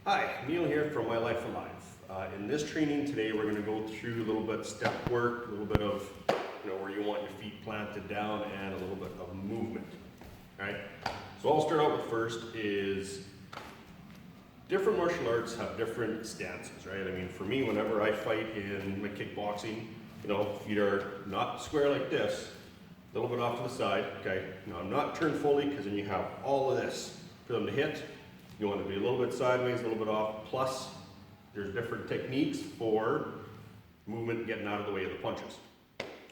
Hi, Neil here from My Life Alive. In this training today, we're going to go through a little bit of step work, a little bit of where you want your feet planted down, and a little bit of movement. All right. So I'll start out with first is different martial arts have different stances, right? I mean, for me, whenever I fight in my kickboxing, feet are not square like this, a little bit off to the side. Okay. Now I'm not turned fully because then you have all of this for them to hit. You want to be a little bit sideways, a little bit off, plus there's different techniques for movement getting out of the way of the punches.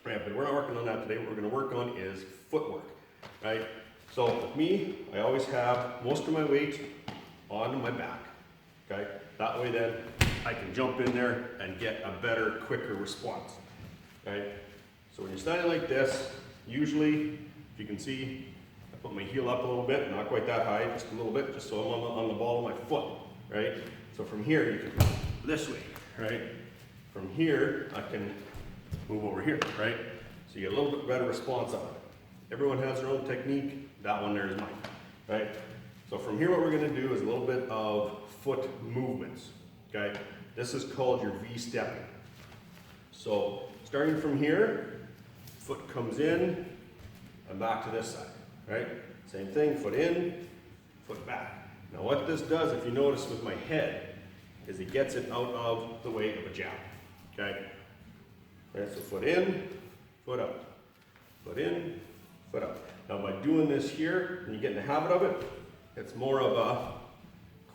Right, but we're not working on that today. What we're going to work on is footwork, right? So with me, I always have most of my weight on my back, okay? That way then I can jump in there and get a better, quicker response, okay? So when you're standing like this, usually, if you can see, put my heel up a little bit, not quite that high, just a little bit, just so I'm on the ball of my foot, right? So from here, you can move this way, right? From here, I can move over here, right? So you get a little bit better response out of it. Everyone has their own technique. That one there is mine, right? So from here, what we're gonna do is a little bit of foot movements, okay? This is called your V-stepping. So starting from here, foot comes in and back to this side. Right? Same thing, foot in, foot back. Now what this does, if you notice with my head, is it gets it out of the way of a jab. Okay? Right, so foot in, foot out. Foot in, foot out. Now by doing this here, when you get in the habit of it, it's more of a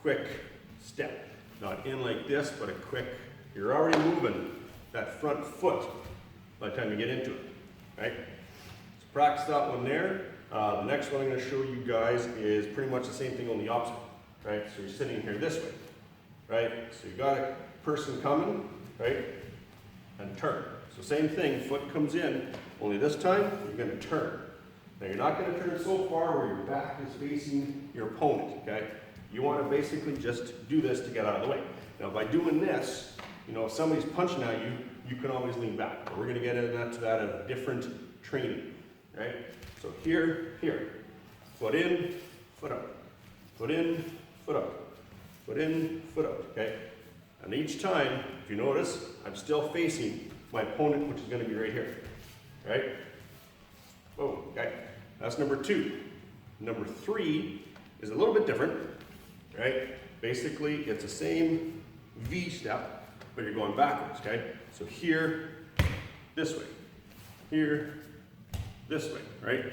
quick step. Not in like this, but a quick, you're already moving that front foot by the time you get into it. Right? So practice that one there. The next one I'm going to show you guys is pretty much the same thing on the opposite, right? So you're sitting here this way, right? So you got a person coming, right? And turn. So same thing, foot comes in, only this time you're going to turn. Now you're not going to turn so far where your back is facing your opponent, okay? You want to basically just do this to get out of the way. Now by doing this, if somebody's punching at you, you can always lean back. But we're going to get into that in a different training, right? So here, foot in, foot out, foot in, foot out, foot in, foot out, okay? And each time, if you notice, I'm still facing my opponent, which is going to be right here, right? Oh, okay. That's number 2. Number 3 is a little bit different, right? Basically, it's the same V step, but you're going backwards, okay? So here, this way, here, this way, right?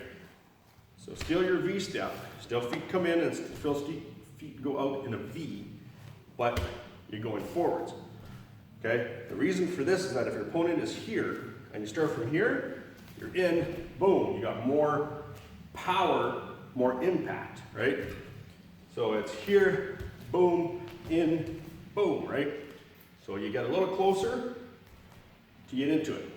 So still your V step, still feet come in and still feet go out in a V, but you're going forwards, okay? The reason for this is that if your opponent is here and you start from here, you're in, boom, you got more power, more impact, right? So it's here, boom, in, boom, right? So you get a little closer to get into it.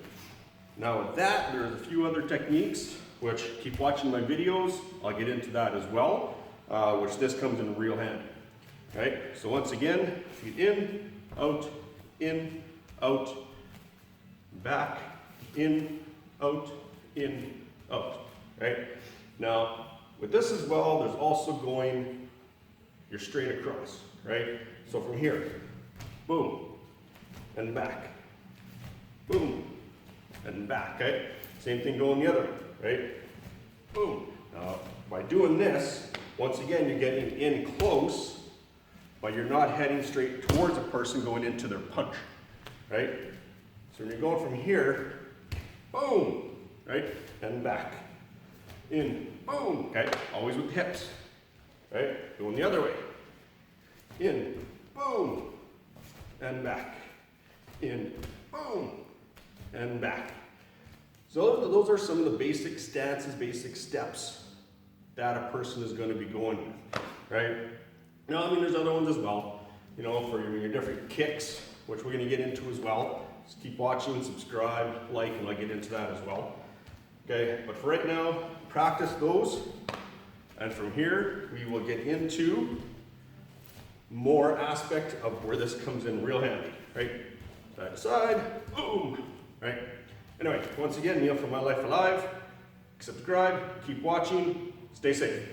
Now with that, there's a few other techniques, which keep watching my videos. I'll get into that as well, which this comes in real handy. Right? So once again, feet in, out, back, in, out, right? Now, with this as well, there's also going, you're straight across, right? So from here, boom, and back, boom, and back, okay? Same thing going the other way, right? Boom. Now, by doing this, once again, you're getting in close, but you're not heading straight towards a person going into their punch, right? So when you're going from here, boom, right? And back, in, boom, okay? Always with the hips, right? Going the other way. In, boom, and back. In, boom, and back. So those are some of the basic stances, basic steps that a person is going to be going with, right? Now, I mean, there's other ones as well, for your different kicks, which we're going to get into as well. Just keep watching, subscribe, like, and I'll get into that as well. Okay, but for right now, practice those, and from here, we will get into more aspect of where this comes in real handy, right? Side to side, boom, right? Anyway, once again, Neil from My Life Alive. Subscribe, keep watching, stay safe.